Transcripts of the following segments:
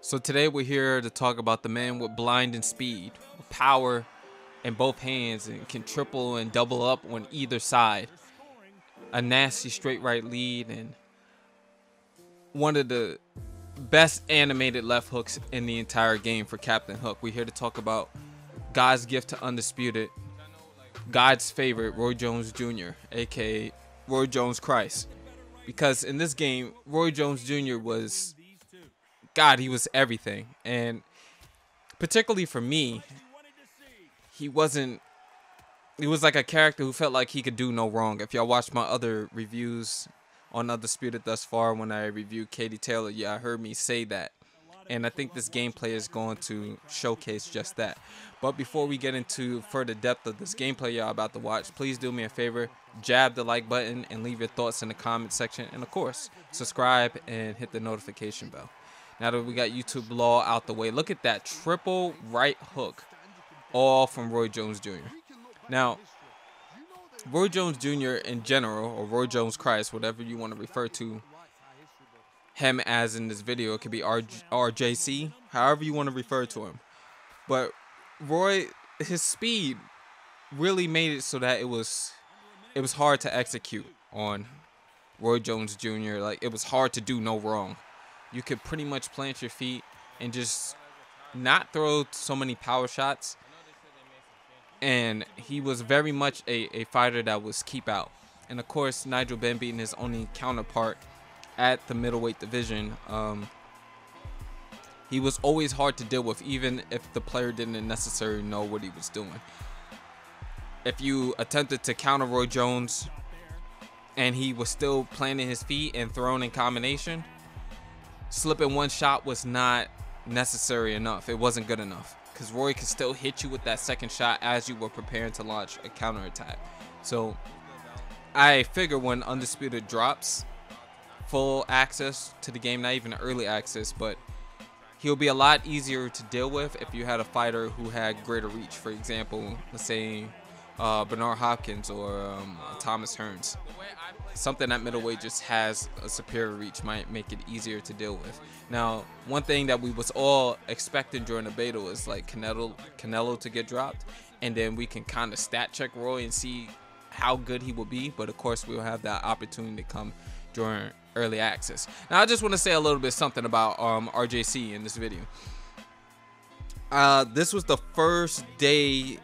So today we're here to talk about the man with blinding speed, with power in both hands, and can triple and double up on either side. A nasty straight right lead and one of the best animated left hooks in the entire game for Captain Hook. We're here to talk about God's gift to Undisputed, God's favorite, Roy Jones Jr., aka Roy Jones Christ. Because in this game, Roy Jones Jr. was God, he was everything. And particularly for me, he wasn't he was like a character who felt like he could do no wrong. If y'all watched my other reviews on Undisputed thus far, when I reviewed Katie Taylor, yeah, I heard me say that. And I think this gameplay is going to showcase just that. But before we get into further depth of this gameplay y'all about to watch, please do me a favor, jab the like button and leave your thoughts in the comment section. And of course, subscribe and hit the notification bell. Now that we got YouTube Law out the way, look at that triple right hook, all from Roy Jones Jr. Now, Roy Jones Jr. in general, or Roy Jones Christ, whatever you want to refer to him as in this video, it could be RJC, however you want to refer to him. But Roy, his speed really made it so that it was hard to execute on Roy Jones Jr. Like, it was hard to do no wrong. You could pretty much plant your feet and just not throw so many power shots. And he was very much a fighter that was keep out. And of course, Nigel Benn being his only counterpart at the middleweight division, he was always hard to deal with, even if the player didn't necessarily know what he was doing. If you attempted to counter Roy Jones and he was still planting his feet and throwing in combination, slipping one shot was not necessary enough. It wasn't good enough, because Roy could still hit you with that second shot as you were preparing to launch a counterattack. So I figure when Undisputed drops full access to the game, not even early access, but he'll be a lot easier to deal with if you had a fighter who had greater reach. For example, let's say Bernard Hopkins or Thomas Hearns. Something at middleweight just has a superior reach, might make it easier to deal with. Now, one thing that we was all expecting during the beta was like Canelo to get dropped, and then we can kind of stat check Roy and see how good he will be. But of course, we'll have that opportunity to come during early access. Now, I just want to say a little bit something about RJC in this video. This was the first day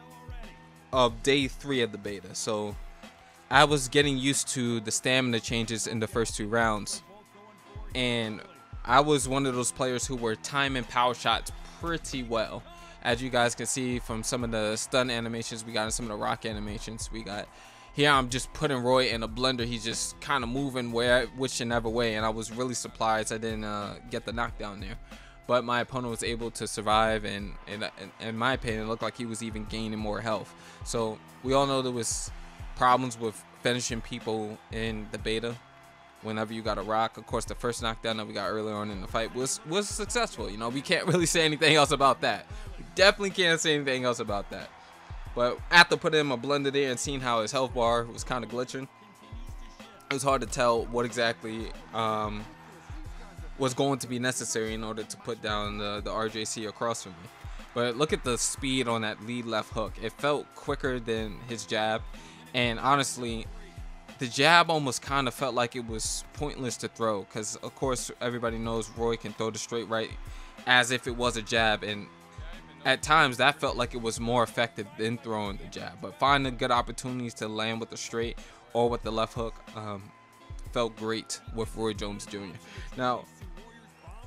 of day 3 of the beta, so I was getting used to the stamina changes in the first 2 rounds, and I was one of those players who were timing power shots pretty well. As you guys can see from some of the stun animations we got and some of the rock animations we got here, I'm just putting Roy in a blender. He's just kind of moving which and ever way, and I was really surprised I didn't get the knockdown there. But my opponent was able to survive, and in my opinion, it looked like he was even gaining more health. So we all know there was problems with finishing people in the beta whenever you got a rock. Of course, the first knockdown that we got earlier on in the fight was successful. You know, we can't really say anything else about that. We definitely can't say anything else about that. But after putting him a blender there and seeing how his health bar was kind of glitching, it was hard to tell what exactly was going to be necessary in order to put down the RJC across from me. But look at the speed on that lead left hook. It felt quicker than his jab, and honestly, the jab almost kind of felt like it was pointless to throw, because of course everybody knows Roy can throw the straight right as if it was a jab, and at times that felt like it was more effective than throwing the jab. But finding good opportunities to land with the straight or with the left hook felt great with Roy Jones Jr. Now,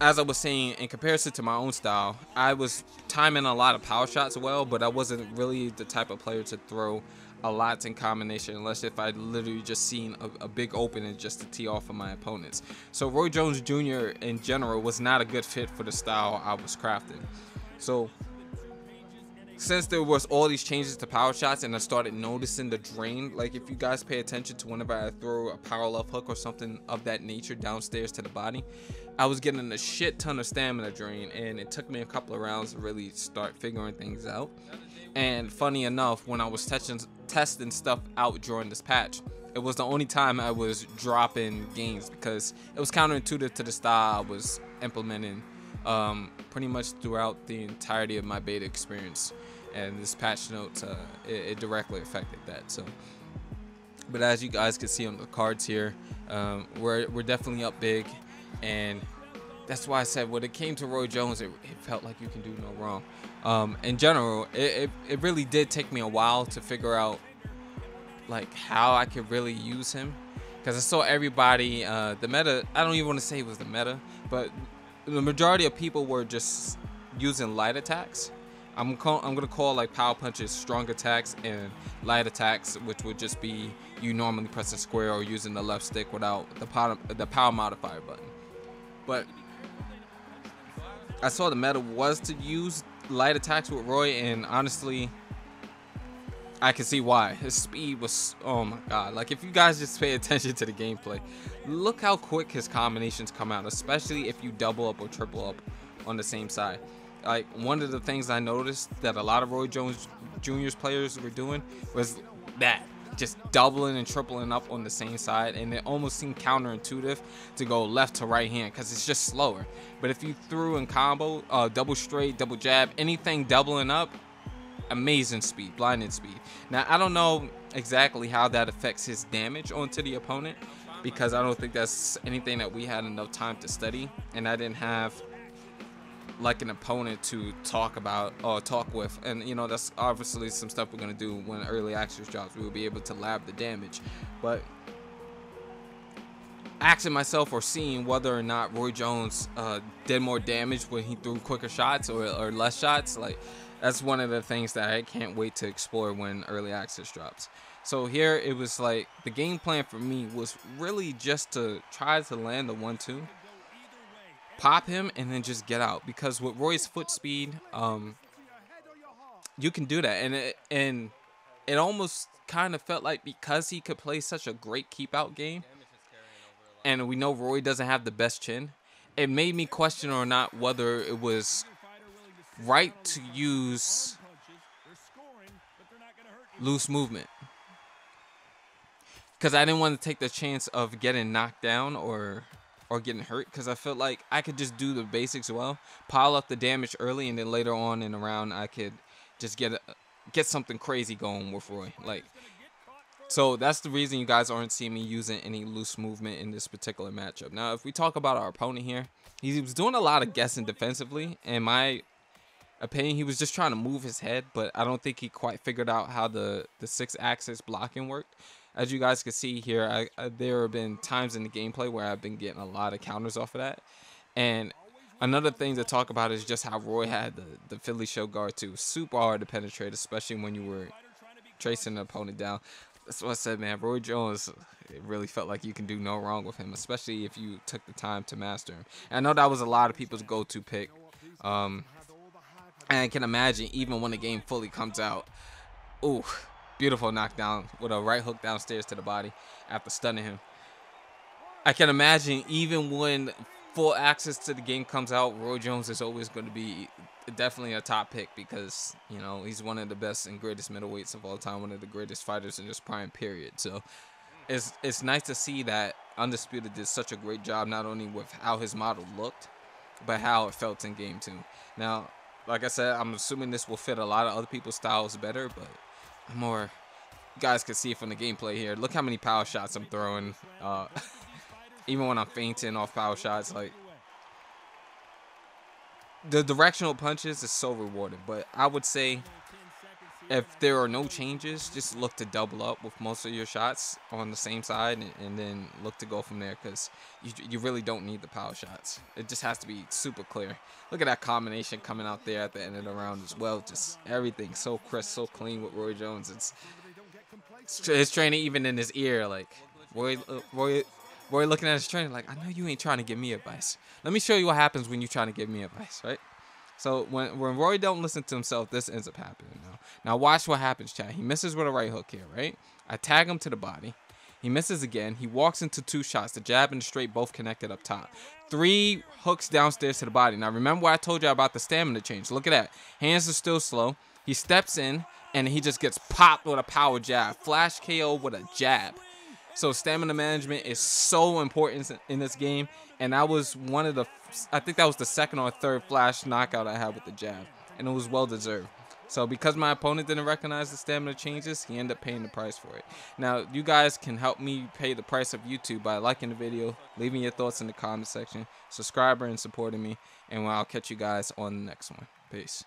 as I was saying, in comparison to my own style, I was timing a lot of power shots well, but I wasn't really the type of player to throw a lot in combination, unless if I literally just seen a big opening just to tee off of my opponents. So Roy Jones Jr. in general was not a good fit for the style I was crafting. So since there was all these changes to power shots and I started noticing the drain, like if you guys pay attention to whenever I throw a power left hook or something of that nature downstairs to the body, I was getting a shit ton of stamina drain, and it took me a couple of rounds to really start figuring things out. And funny enough, when I was testing stuff out during this patch, it was the only time I was dropping games, because it was counterintuitive to the style I was implementing pretty much throughout the entirety of my beta experience, and this patch notes it directly affected that. So, but as you guys can see on the cards here, we're definitely up big, and that's why I said when it came to Roy Jones, it felt like you can do no wrong. In general, it really did take me a while to figure out like how I could really use him, because I saw everybody, the meta, I don't even want to say it was the meta, but the majority of people were just using light attacks. I'm gonna call like power punches strong attacks, and light attacks, which would just be you normally pressing square or using the left stick without the power modifier button. But I saw the meta was to use light attacks with Roy, and honestly, I can see why. His speed was, oh my god. Like, if you guys just pay attention to the gameplay, look how quick his combinations come out, especially if you double up or triple up on the same side. Like, one of the things I noticed that a lot of Roy Jones Jr.'s players were doing was that, just doubling and tripling up on the same side, and it almost seemed counterintuitive to go left to right hand because it's just slower. But if you threw in combo, double straight, double jab, anything doubling up, amazing speed, blinding speed. Now, I don't know exactly how that affects his damage onto the opponent, because I don't think that's anything that we had enough time to study, and I didn't have like an opponent to talk about or talk with. And you know, that's obviously some stuff we're gonna do when early access drops. We will be able to lab the damage, but asking myself or seeing whether or not Roy Jones did more damage when he threw quicker shots or less shots, like, that's one of the things that I can't wait to explore when early access drops. So here it was like the game plan for me was really just to try to land the 1-2, pop him, and then just get out, because with Roy's foot speed, you can do that. And it almost kind of felt like, because he could play such a great keep out game, and we know Roy doesn't have the best chin, it made me question or not whether it was right to use loose movement, because I didn't want to take the chance of getting knocked down or getting hurt, because I felt like I could just do the basics well, pile up the damage early, and then later on in the round I could just get something crazy going with Roy. Like, so that's the reason you guys aren't seeing me using any loose movement in this particular matchup. Now, if we talk about our opponent here, he was doing a lot of guessing defensively. In my opinion, he was just trying to move his head, but I don't think he quite figured out how the 6-axis blocking worked. As you guys can see here, there have been times in the gameplay where I've been getting a lot of counters off of that. And another thing to talk about is just how Roy had the Philly show guard too. Super hard to penetrate, especially when you were tracing the opponent down. That's what I said, man. Roy Jones, it really felt like you can do no wrong with him, especially if you took the time to master him. And I know that was a lot of people's go-to pick. And I can imagine, even when the game fully comes out, ooh, beautiful knockdown with a right hook downstairs to the body after stunning him. I can imagine, even when full access to the game comes out, Roy Jones is always going to be definitely a top pick, because, you know, he's one of the best and greatest middleweights of all time, one of the greatest fighters in this prime period. So it's nice to see that Undisputed did such a great job, not only with how his model looked, but how it felt in game too. Now, like I said, I'm assuming this will fit a lot of other people's styles better, but you guys can see it from the gameplay here. Look how many power shots I'm throwing. Even when I'm fainting off power shots, like, the directional punches is so rewarding. But I would say, if there are no changes, just look to double up with most of your shots on the same side, and then look to go from there, because you really don't need the power shots. It just has to be super clear. Look at that combination coming out there at the end of the round as well. Just everything so crisp, so clean with Roy Jones. It's his trainer even in his ear, like, Roy looking at his trainer like, I know you ain't trying to give me advice. Let me show you what happens when you're trying to give me advice, right? So when Roy don't listen to himself, this ends up happening. Now watch what happens, chat. He misses with a right hook here, right? I tag him to the body. He misses again. He walks into 2 shots. The jab and the straight both connected up top. 3 hooks downstairs to the body. Now remember what I told you about the stamina change. Look at that. Hands are still slow. He steps in, and he just gets popped with a power jab. Flash KO with a jab. So stamina management is so important in this game, and that was one of the, I think that was the second or third flash knockout I had with the jab, and it was well deserved. So because my opponent didn't recognize the stamina changes, he ended up paying the price for it. Now, you guys can help me pay the price of YouTube by liking the video, leaving your thoughts in the comment section, subscribing and supporting me, and I'll catch you guys on the next one. Peace.